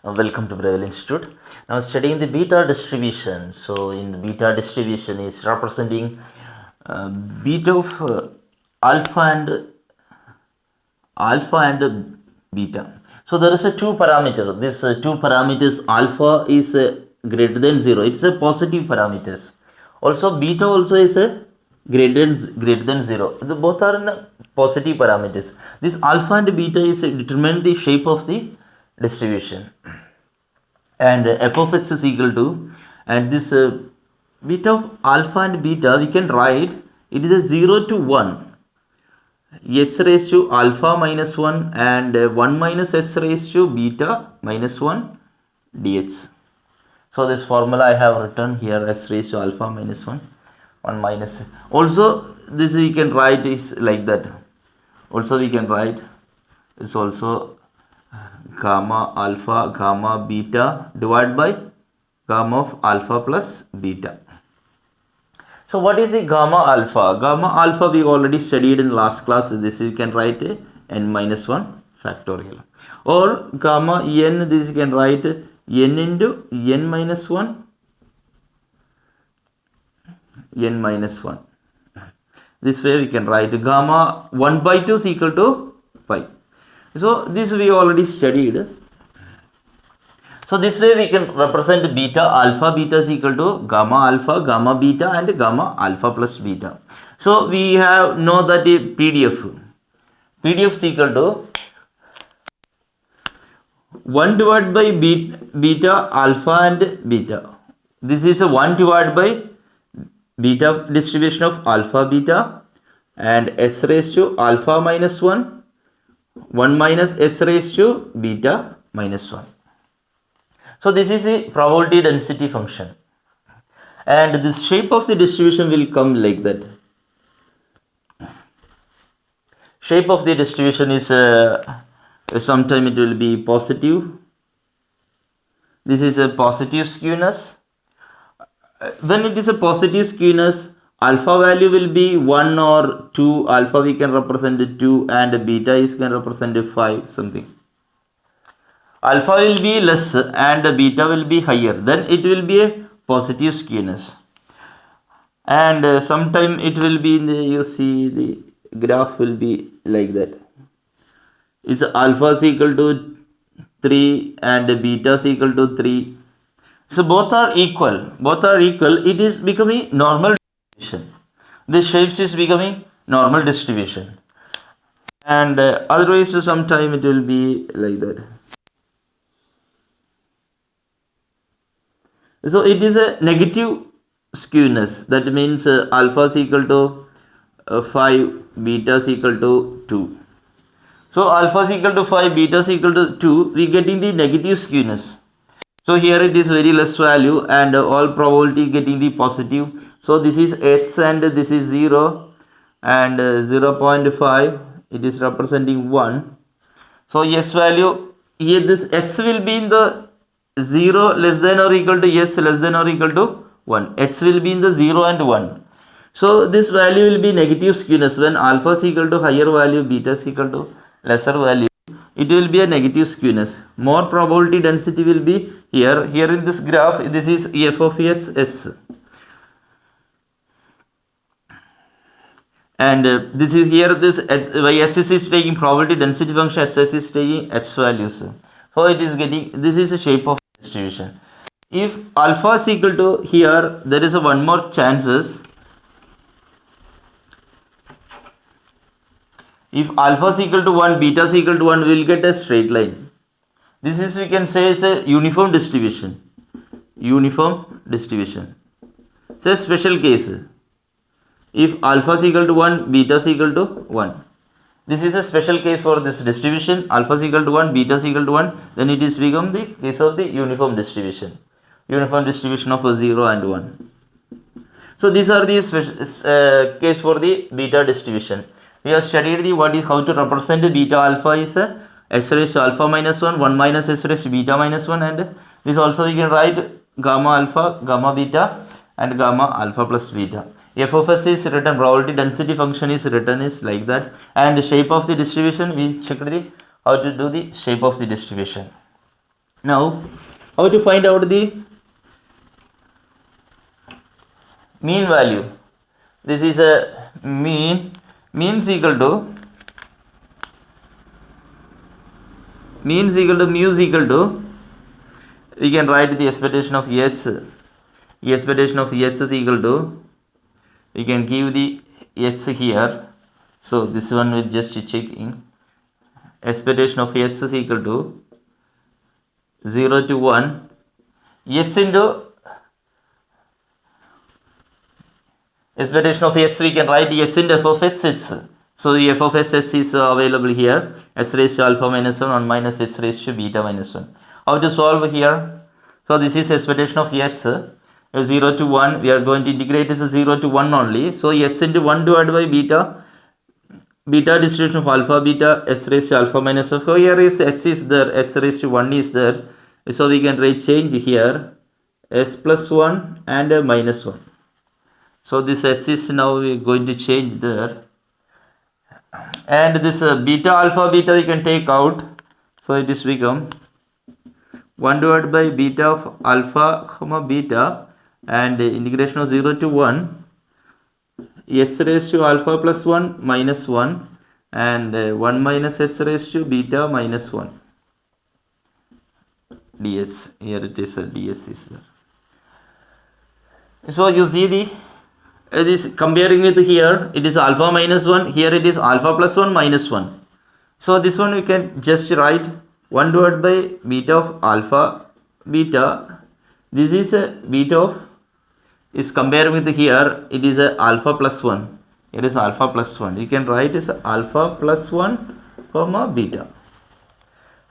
Welcome to Breville Institute. Now studying the beta distribution. So in the beta distribution is representing beta of alpha and beta. So there is a two parameter. This two parameters alpha is greater than 0. It's a positive parameters. Also beta also is a greater than 0. The both are in positive parameters. This alpha and beta is determine the shape of the distribution, and f of x is equal to, and this beta of alpha and beta we can write it is a 0 to 1 h raised to alpha minus 1 and 1 minus s raised to beta minus 1 dx. So this formula I have written here, s raised to alpha minus 1 minus. Also this we can write is like that. Also we can write is also gamma alpha gamma beta divided by gamma of alpha plus beta. So what is the gamma alpha? Gamma alpha we already studied in last class. This you can write n minus 1 factorial, or gamma n, this you can write n into n minus 1 n minus 1. This way we can write gamma 1 by 2 is equal to 5. So this we already studied. So this way we can represent beta alpha beta is equal to gamma alpha gamma beta and gamma alpha plus beta. So we have know that a PDF is equal to 1 divided by beta alpha and beta. This is a 1 divided by beta distribution of alpha beta and s raised to alpha minus 1 minus s raised to beta minus 1. So this is a probability density function, and the shape of the distribution will come like that. Shape of the distribution is sometime it will be positive. This is a positive skewness. When it is a positive skewness, alpha value will be 1 or 2. Alpha we can represent 2 and beta is can represent 5 something. Alpha will be less and beta will be higher, then it will be a positive skewness. And sometime it will be in the, you see the graph will be like that. Is alpha is equal to 3 and beta is equal to 3. So both are equal. It is becoming normal distribution. This shapes is becoming normal distribution. And otherwise sometime it will be like that. So it is a negative skewness. That means alpha is equal to 5, beta is equal to 2. So alpha is equal to 5, beta is equal to 2. We getting the negative skewness. So here it is very less value and all probability getting the positive. So this is h and this is 0 and 0.5. It is representing 1. So s value here, this x will be in the 0 less than or equal to s less than or equal to 1. X will be in the 0 and 1. So this value will be negative skewness. When alpha is equal to higher value, beta is equal to lesser value, it will be a negative skewness. More probability density will be here. Here in this graph, this is f of s. And this is here, this h is taking probability density function, h is taking h values. So it is getting, this is a shape of distribution. If alpha is equal to, here there is a one more chances. If alpha is equal to 1, beta is equal to 1, we will get a straight line. This is, we can say, is a uniform distribution. It's a special case. If alpha is equal to 1, beta is equal to 1. This is a special case for this distribution. Alpha is equal to 1, beta is equal to 1. Then it is become the case of the uniform distribution. Uniform distribution of 0 and 1. So these are the special case for the beta distribution. We have studied the how to represent beta alpha is s raised to alpha minus 1 minus s raised to beta minus 1, and this also we can write gamma alpha, gamma beta and gamma alpha plus beta. F of s is written, probability density function is written is like that, and the shape of the distribution we checked the how to do the shape of the distribution. Now, how to find out the mean value? This is a mean is equal to mu is equal to, we can write the expectation of h. The expectation of h is equal to, we can give the h here. So this one will just check in. Expectation of h is equal to 0 to 1 h into expectation of h, we can write h into f of h. So the f of h is available here, h raised to alpha minus 1 minus h raised to beta minus 1. How to solve here? So this is expectation of h, 0 to 1, we are going to integrate this 0 to 1 only. So h into 1 divided by beta distribution of alpha beta s raised to alpha minus 1. So here is h is there, h raised to 1 is there. So we can write change here s plus 1 and minus 1. So this h is now we are going to change there, and this beta alpha beta we can take out. So it is become 1 divided by beta of alpha comma beta, and integration of 0 to 1 s raised to alpha plus 1 minus 1, and 1 minus s raised to beta minus 1 ds. Here it is ds is there. So you see the this comparing with here, it is alpha minus 1, here it is alpha plus 1 minus 1. So this one we can just write 1 divided by beta of alpha beta. This is a beta of, is comparing with here, it is a alpha plus 1, it is alpha plus 1. You can write as alpha plus 1 comma beta.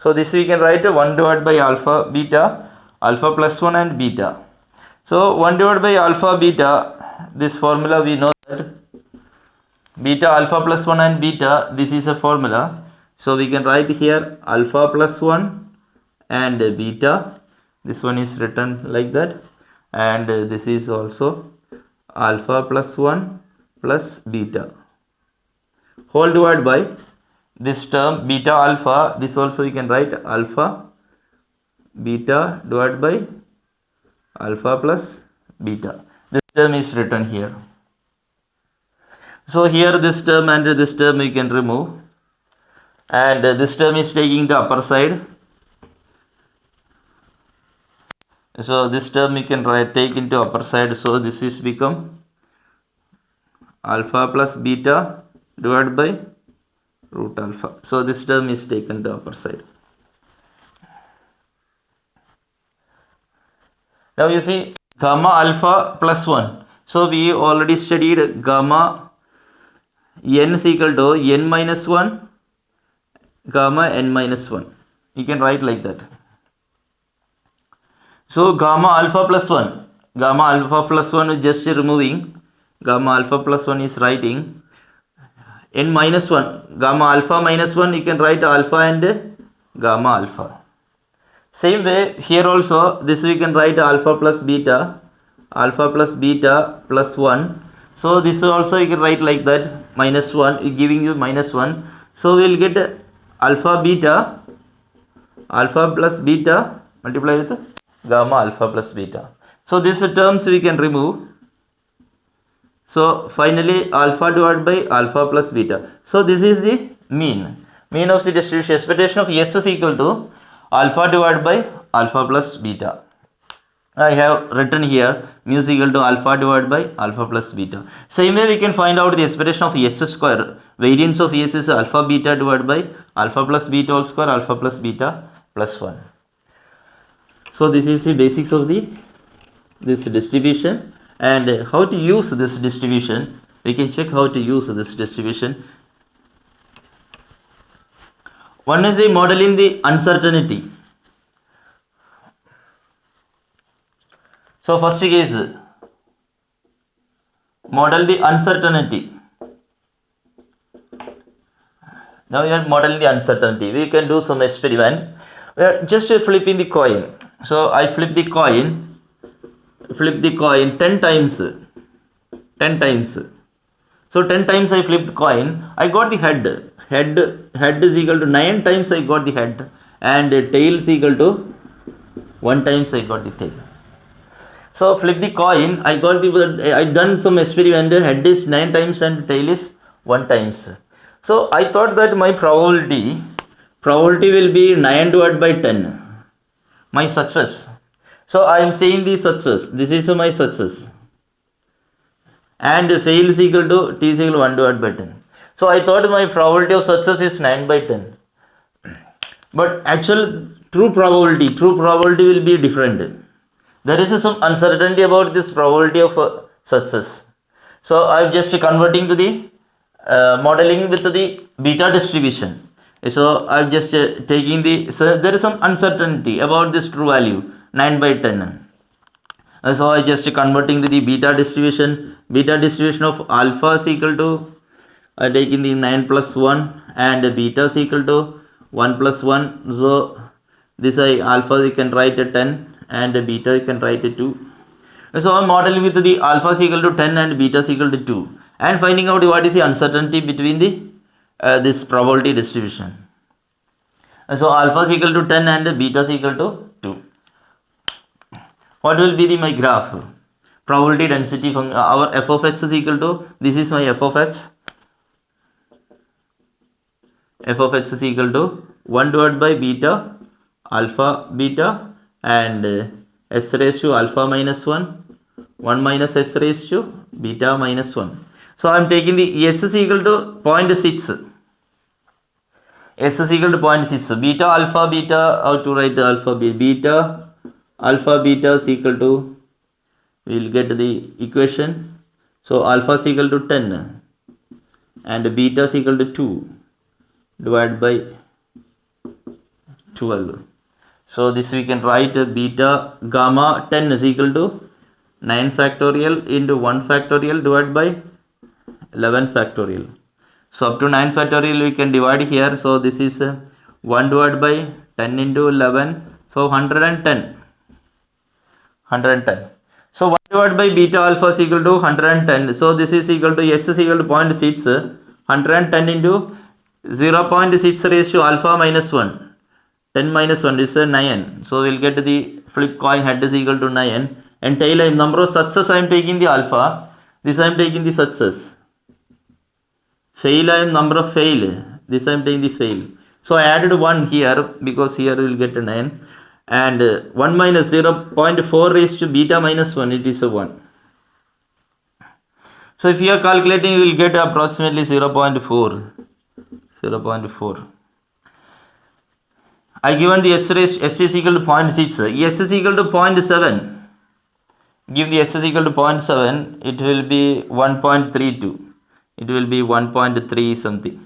So this we can write 1 divided by alpha beta, alpha plus 1 and beta. So 1 divided by alpha beta, this formula we know that beta alpha plus 1 and beta, this is a formula. So we can write here alpha plus 1 and beta. This one is written like that, and this is also alpha plus 1 plus beta whole divided by this term beta alpha. This also we can write alpha beta divided by alpha plus beta. This term is written here. So here this term and this term we can remove, and this term is taking the upper side. So this term we can take into upper side. So this is become alpha plus beta divided by root alpha. So this term is taken to upper side. Now you see gamma alpha plus 1. So we already studied gamma n is equal to n minus 1 gamma n minus 1. You can write like that. So gamma alpha plus 1 is just removing, gamma alpha plus 1 is writing n minus 1, gamma alpha minus 1, you can write alpha and gamma alpha. Same way here also, this we can write alpha plus beta plus 1. So this also you can write like that, minus 1, giving you minus 1. So we will get alpha plus beta multiply with gamma alpha plus beta. So these terms we can remove. So finally alpha divided by alpha plus beta. So this is the mean of the distribution. Expectation of s is equal to alpha divided by alpha plus beta. I have written here mu is equal to alpha divided by alpha plus beta. Same way we can find out the expectation of h square. Variance of h is alpha beta divided by alpha plus beta whole square, alpha plus beta plus 1. So this is the basics of this distribution, and how to use this distribution. We can check how to use this distribution. One is the modeling the uncertainty. So first case, model the uncertainty. Now we are modeling the uncertainty. We can do some experiment. We are just flipping the coin. So I flip the coin 10 times. So 10 times I flipped coin, I got the head is equal to 9 times I got the head, and tail is equal to 1 times I got the tail. So flip the coin. I got the, I done some experiment. Head is 9 times and tail is 1 times. So I thought that my probability will be 9 divided by 10. My success. So I am saying the success. This is my success. And fail is equal to t is equal to 1 divided by 10. So I thought my probability of success is 9 by 10. But actual true probability will be different. There is some uncertainty about this probability of success. So I am just converting to the modeling with the beta distribution. So I am just taking the, so there is some uncertainty about this true value 9 by 10. So I just converting to the beta distribution of alpha is equal to, I taking the 9 plus 1 and beta is equal to 1 plus 1. So this alpha you can write at 10 and beta you can write it 2. So I am modeling with the alpha is equal to 10 and beta is equal to 2 and finding out what is the uncertainty between the this probability distribution. So alpha is equal to 10 and beta is equal to 2. What will be my graph? Probability density from our f of x is equal to, this is my f of x. F of x is equal to 1 divided by beta, alpha beta, and s raised to alpha minus 1, 1 minus s raised to beta minus 1. So I am taking the s is equal to 0.6. S is equal to 0.6. Beta alpha beta, how to write alpha beta? Alpha beta is equal to, we will get the equation. So alpha is equal to 10 and beta is equal to 2 divided by 12. So this we can write beta gamma 10 is equal to 9 factorial into 1 factorial divided by 11 factorial. So up to 9 factorial we can divide here. So this is 1 divided by 10 into 11. So 110. So 1 divided by beta alpha is equal to 110. So this is equal to x is equal to 0.6. 110 into 0.6 raised to alpha minus 1. 10 minus 1 is 9. So we will get the flip coin head is equal to 9. And tail number of success I am taking the alpha. This I am taking the success. Fail I am number of fail. This I am taking the fail. So I added 1 here because here we will get a 9. And 1 minus 0.4 raised to beta minus 1, it is a 1. So if you are calculating, you will get approximately 0.4. I given the s is equal to 0.6. S is equal to 0.7. Give the s is equal to 0.7, it will be 1.32. It will be 1.3 something.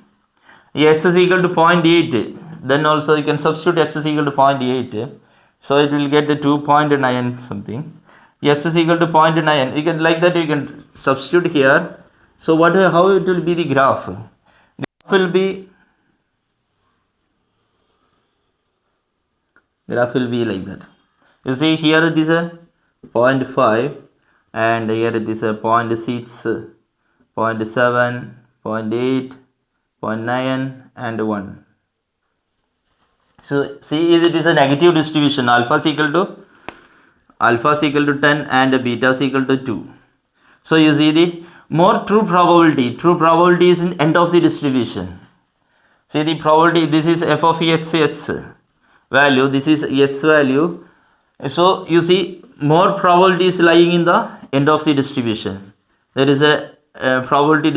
S is equal to 0.8. Then also you can substitute s is equal to 0.8. So it will get 2.9 something. S is equal to 0.9. You can, like that you can substitute here. So how it will be the graph? The graph will be like that. You see here it is a 0.5 and here it is a 0.6, 0.7, 0.8, 0.9 and 1. So see it is a negative distribution. Alpha is equal to 10 and beta is equal to 2. So you see the more true probability is in end of the distribution. See the probability, this is f of x value, this is x value. So you see more probability is lying in the end of the distribution. There is a probability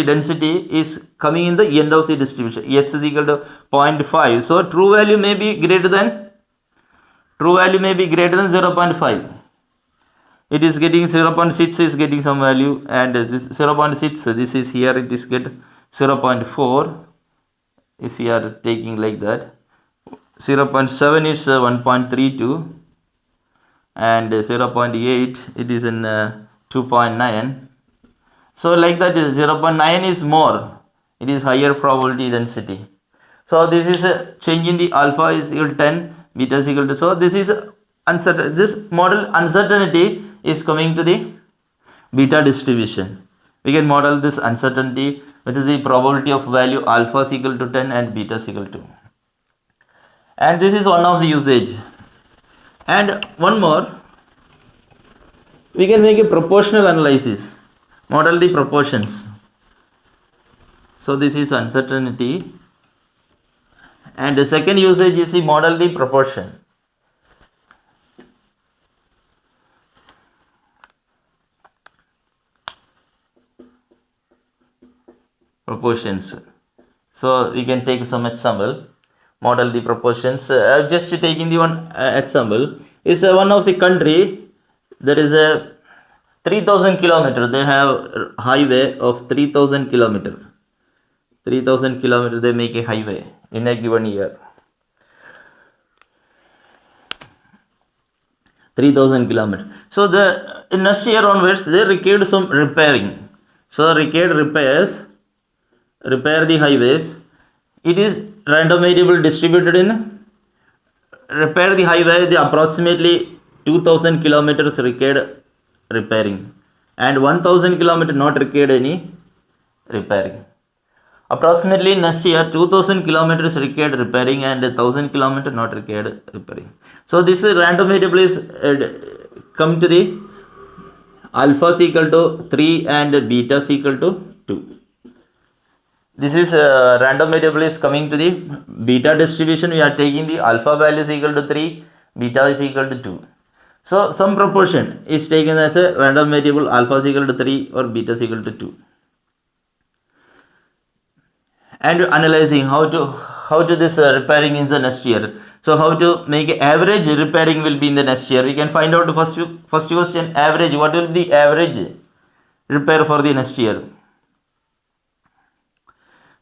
density is coming in the end of the distribution. X is equal to 0.5. So true value may be greater than 0.5. It is getting 0.6 is getting some value, and this 0.6, this is here it is get 0.4. If we are taking like that, 0.7 is 1.32 and 0.8 it is in 2.9. So like that 0.9 is more, it is higher probability density. So this is a change in the alpha is equal to 10, beta is equal to, so this is uncertain, this model uncertainty is coming to the beta distribution. We can model this uncertainty with the probability of value alpha is equal to 10 and beta is equal to. And this is one of the usage. And one more, we can make a proportional analysis, model the proportions. So this is uncertainty, and the second usage is the model the proportion. Proportions. So we can take some example, model the proportions. I've just taken the one example is one of the country. There is a 3000 kilometer, they have highway of 3000 kilometer. 3000 kilometer they make a highway in a given year. 3000 kilometer. So the next year onwards they required some repairing. So required repair the highways. It is random variable distributed in repair the highway, the approximately 2000 kilometers required repairing, and 1000 kilometer not required any repairing. Approximately next year 2000 kilometers required repairing and 1000 kilometer not required repairing. So this random variable is come to the alpha is equal to 3 and beta is equal to 2. This is random variable is coming to the beta distribution. We are taking the alpha value is equal to 3, beta is equal to 2. So some proportion is taken as a random variable, alpha is equal to 3 or beta is equal to 2. And analyzing how to this repairing in the next year. So how to make average repairing will be in the next year. We can find out first question, average. What will be average repair for the next year?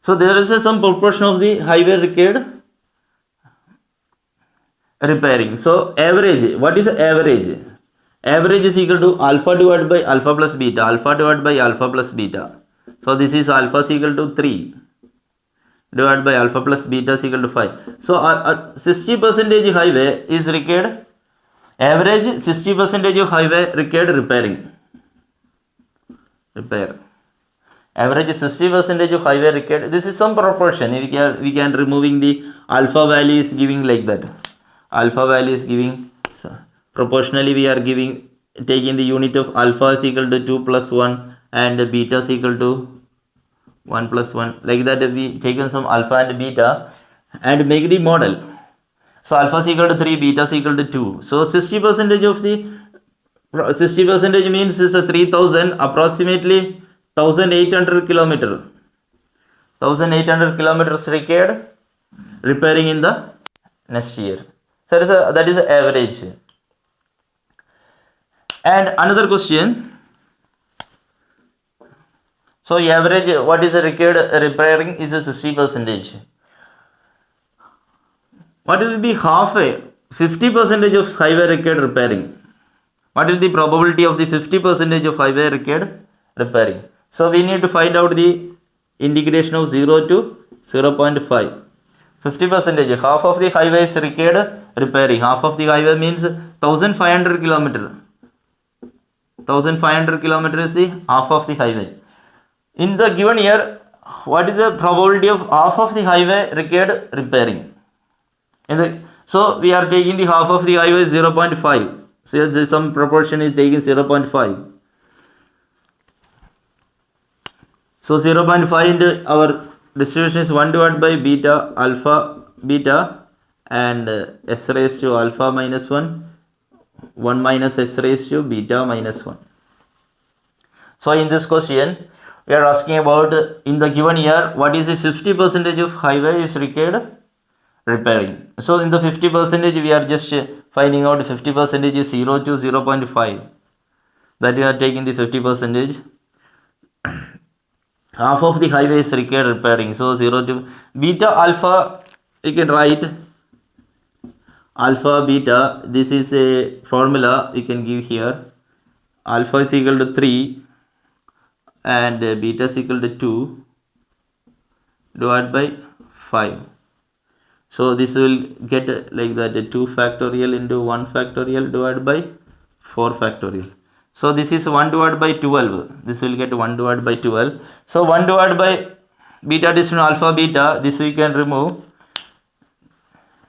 So there is some proportion of the highway required repairing. So average, what is average? Average is equal to alpha divided by alpha plus beta, alpha divided by alpha plus beta. So this is alpha is equal to 3 divided by alpha plus beta is equal to 5. So 60% highway is required, average 60% of highway required repairing. Repair. Average 60% of highway required. This is some proportion. We can removing the alpha value is giving like that. Alpha value is giving. So proportionally we are taking the unit of alpha is equal to 2 plus 1 and beta is equal to 1 plus 1. Like that we taken some alpha and beta and make the model. So alpha is equal to 3, beta is equal to 2. So 60% of the 60% means is 3000, approximately 1800 kilometer. 1800 kilometers required repairing in the next year. So that is the average. And another question. So average, what is the required repairing is a 60%. What will be half a 50% of highway required repairing? What is the probability of the 50% of highway required repairing? So we need to find out the integration of 0 to 0.5. 50%, half of the highway is required repairing. Half of the highway means 1500 kilometer. 1500 kilometer is the half of the highway. In the given year, what is the probability of half of the highway required repairing? So we are taking the half of the highway 0.5. So some proportion is taking 0.5. So 0.5 into our distribution is 1 divided by beta, alpha, beta, and s raised to alpha minus 1, 1 minus s raised to beta minus 1. So in this question, we are asking about in the given year, what is the 50% of highway is required repairing. So in the 50%, we are just finding out 50% is 0 to 0.5. That we are taking the 50%. Half of the highway is required repairing. So 0 to beta alpha, you can write alpha beta. This is a formula we can give here. Alpha is equal to 3 and beta is equal to 2 divided by 5. So this will get like that 2 factorial into 1 factorial divided by 4 factorial. So this is 1 divided by 12. This will get 1 divided by 12. So 1 divided by beta distribution alpha beta. This we can remove.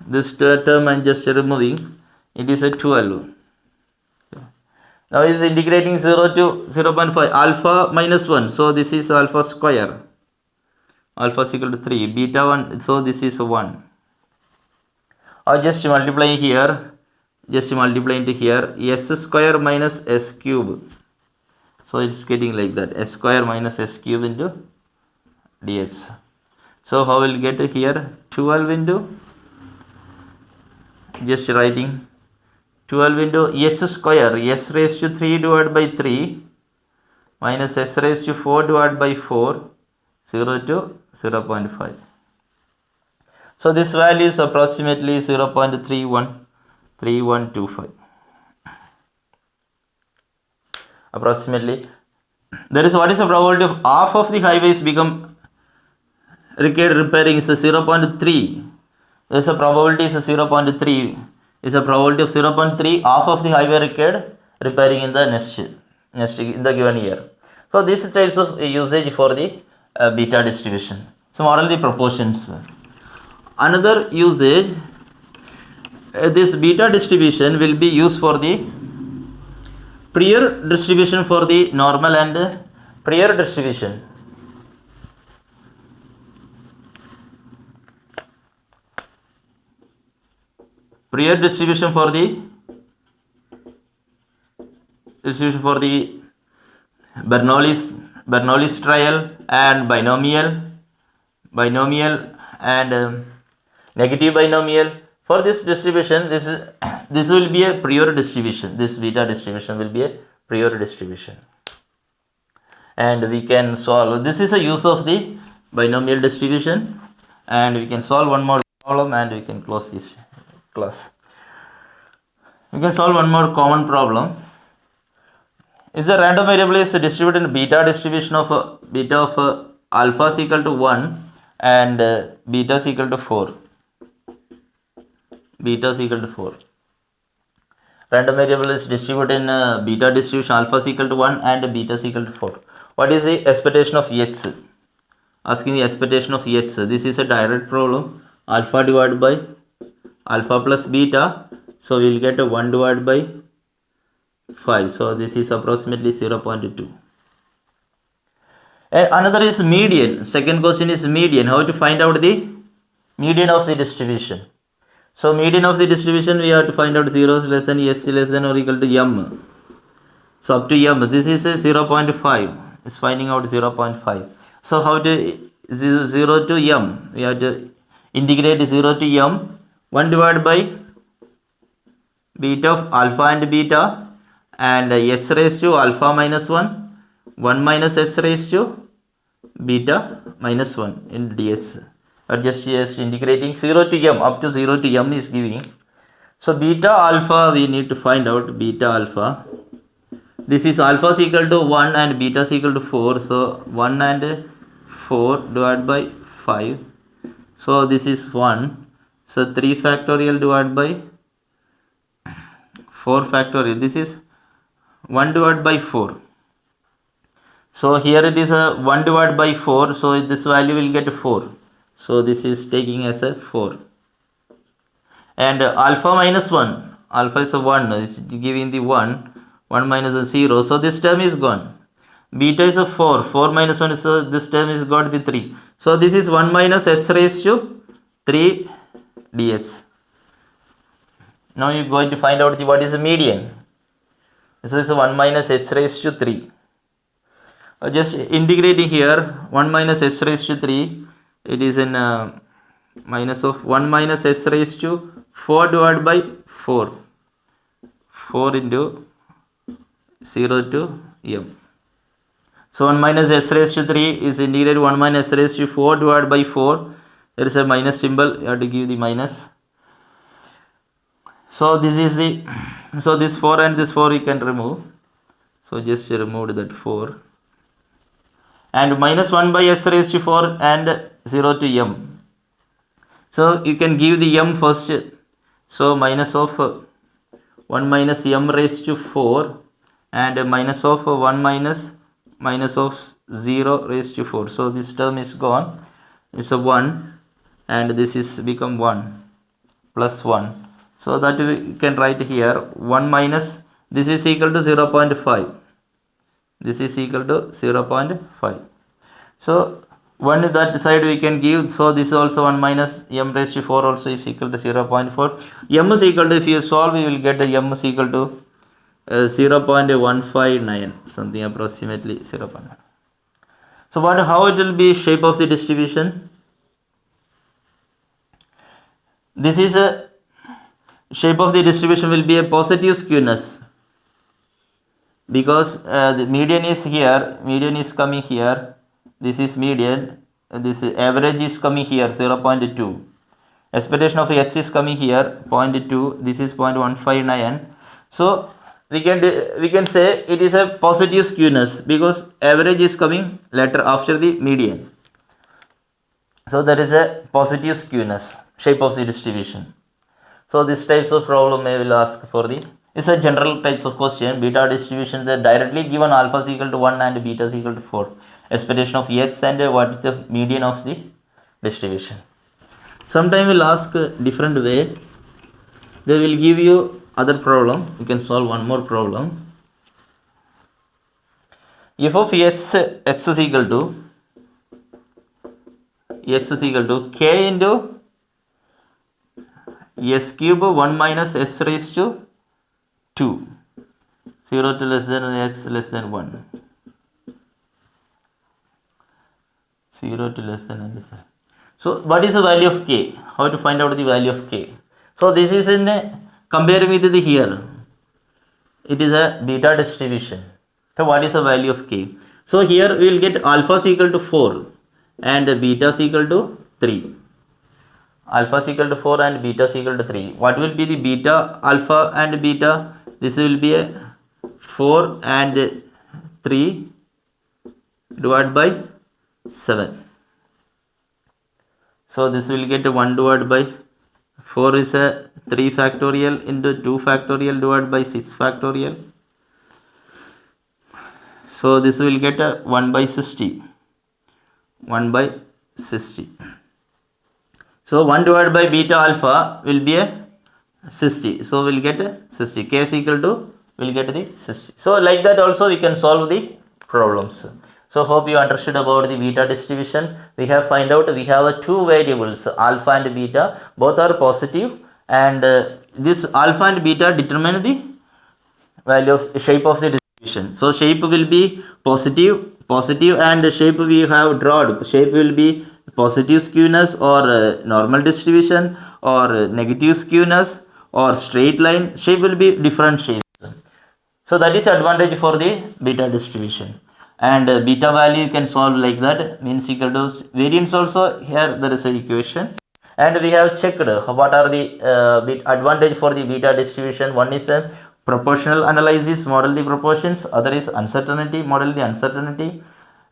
This term I'm just removing. it is a 12. Now is integrating 0 to 0 0.5, alpha minus 1, so this is alpha square, alpha is equal to 3, beta 1, so this is 1. Or just multiply here, just multiply into here, s square minus s cube, so it's getting like that, s square minus s cube into dx. So how will get here, 12 into, just writing 12 into s square, s raised to 3 divided by 3 minus s raised to 4 divided by 4, 0 to 0 0.5. So this value is approximately 0.3125. Approximately. There is, what is the probability of half of the highways become required repairing is a 0.3. There is a probability is a 0.3. Is a probability of 0.3, half of the highway required repairing in the next in the given year. So these types of usage for the beta distribution. So model the proportions. Another usage, this beta distribution will be used for the prior distribution for the normal and prior distribution. Prior distribution for the Bernoulli's trial and binomial and negative binomial. For this distribution, this will be a prior distribution. This beta distribution will be a prior distribution, and we can solve. This is a use of the binomial distribution, and we can solve one more problem and we can close this class. We can solve one more common problem. Is a random variable is distributed in beta distribution of beta of alpha is equal to 1 and beta is equal to 4. Beta is equal to 4. Random variable is distributed in beta distribution, alpha is equal to 1 and beta is equal to 4. What is the expectation of h? Asking the expectation of h. This is a direct problem. Alpha divided by alpha plus beta. So we will get a 1 divided by 5. So this is approximately 0.2. And another is median. Second question is median. How to find out the median of the distribution? So median of the distribution, we have to find out 0 is less than s less than or equal to m. So up to m, this is a 0.5. Is finding out 0.5. So how to 0 to m? We have to integrate 0 to m. 1 divided by beta of alpha and beta, and s raised to alpha minus 1, 1 minus s raised to beta minus 1 in ds. Or just integrating 0 to m, up to 0 to m is giving. So beta alpha, we need to find out beta alpha. This is alpha is equal to 1 and beta is equal to 4. So 1 and 4 divided by 5. So this is 1. So 3 factorial divided by 4 factorial. This is 1 divided by 4. So here it is a 1 divided by 4. So this value will get 4. So this is taking as a 4. And alpha minus 1. Alpha is a 1. It's giving the 1. 1 minus a 0. So this term is gone. Beta is a 4. 4 minus 1 is this term is got the 3. So this is 1 minus h raised to 3 dx. Now you are going to find out what is the median. So this is 1 minus h raised to 3. Just integrating here, 1 minus h raised to 3, it is in minus of 1 minus h raised to 4 divided by 4. 4 into 0 to m. So 1 minus h raised to 3 is integrated 1 minus h raised to 4 divided by 4. There is a minus symbol, you have to give the minus. So this is the, so this 4 and this 4 you can remove. So just remove that 4. And minus 1 by h raised to 4 and 0 to m. So you can give the m first. So minus of 1 minus m raised to 4 and minus of 1 minus of 0 raised to 4. So this term is gone. It's a 1 and this is become 1 plus 1. So that we can write here 1 minus this is equal to 0.5. This is equal to 0.5. So 1 that side we can give. So this is also 1 minus m raised to 4 also is equal to 0.4. M is equal to, if you solve, we will get the m is equal to 0.159, something approximately 0.1. So how it will be shape of the distribution? This is a shape of the distribution will be a positive skewness, because the median is here, median is coming here, this is median, this average is coming here 0.2, expectation of x is coming here 0.2, this is 0.159. So we can say it is a positive skewness because average is coming later after the median. So there is a positive skewness, shape of the distribution. So these types of problem I will ask for the, it's a general types of question. Beta distribution, they directly given alpha is equal to 1 and beta is equal to 4. Expectation of x and what is the median of the distribution. Sometime we'll ask a different way. They will give you other problem. You can solve one more problem. F of x is equal to k into s cube 1 minus s raised to 2, 0 to less than s less than 1, 0 to less than n. So what is the value of k? How to find out the value of k? So this is in comparing with the here, it is a beta distribution. So what is the value of k? So here we will get alpha is equal to 4 and beta is equal to 3. Alpha is equal to 4 and beta is equal to 3. What will be the beta, alpha and beta? This will be a 4 and 3 divided by 7. So this will get 1 divided by 4 is a 3 factorial into 2 factorial divided by 6 factorial. So this will get a 1 by 60. 1 by 60. So 1 divided by beta alpha will be a 60. So we'll get a 60. K is equal to, we'll get the 60. So like that also we can solve the problems. So hope you understood about the beta distribution. We have find out we have two variables, alpha and beta. Both are positive, and this alpha and beta determine the value of shape of the distribution. So shape will be positive, and shape we have drawn. Shape will be positive skewness or normal distribution or negative skewness or straight line. Shape will be different shapes. So that is advantage for the beta distribution. And beta value you can solve like that, means equal to variance also. Here there is a equation, and we have checked what are the advantage for the beta distribution. One is a proportional analysis, model the proportions. Other is uncertainty, model the uncertainty.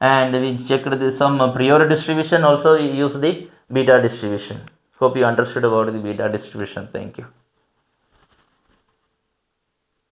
And we checked some priori distribution also, we use the beta distribution. Hope you understood about the beta distribution. Thank you.